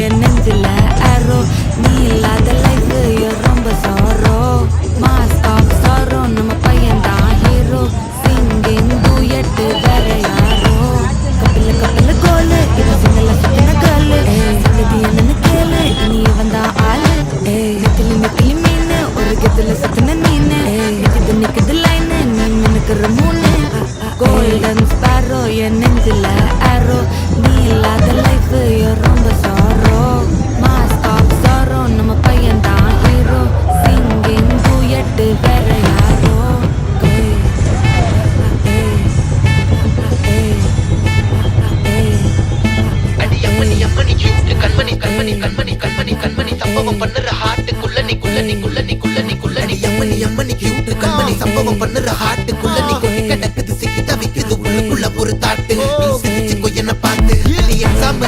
என் நெஞ்சில arrow. நீ இல்லாத life ரொம்ப sorrow. Mask of sorrow, நம்ம பையன் தான் hero. Singing duet வேற யாரோ. கபில கபில கோலு, இவன் சிங்கல சுத்தின girl. சங்கதி என்னன்னு கேளு, இனி இவன் தான் ஆளு. நெத்திலி நெத்திலி மீனு, ஒரு கெத்துல சுத்தின நீனு. நிக்குது line, நீ மினுக்குற மூணு. Golden sparrow, என் நெஞ்சில arrow. நீ இல்லாத life ரொம்ப sorrow. Mask of sorrow, நம்ம பையன் தான் hero. Singing duet வேற யாரோ. அடி அம்மணி அம்மணி cute கண்மணி கண்மணி கண்மணி கண்மணி கண்மணி சம்பவம் பண்ணுற ஹார்ட்டுக்குள்ள நீ குள்ள நீ குள்ள நீ குள்ள நீ குள்ள நீ அம்மணி அம்மணி cute கண்மணி சம்பவம் பண்ணுற ஹார்ட்டுக்குள்ள நீ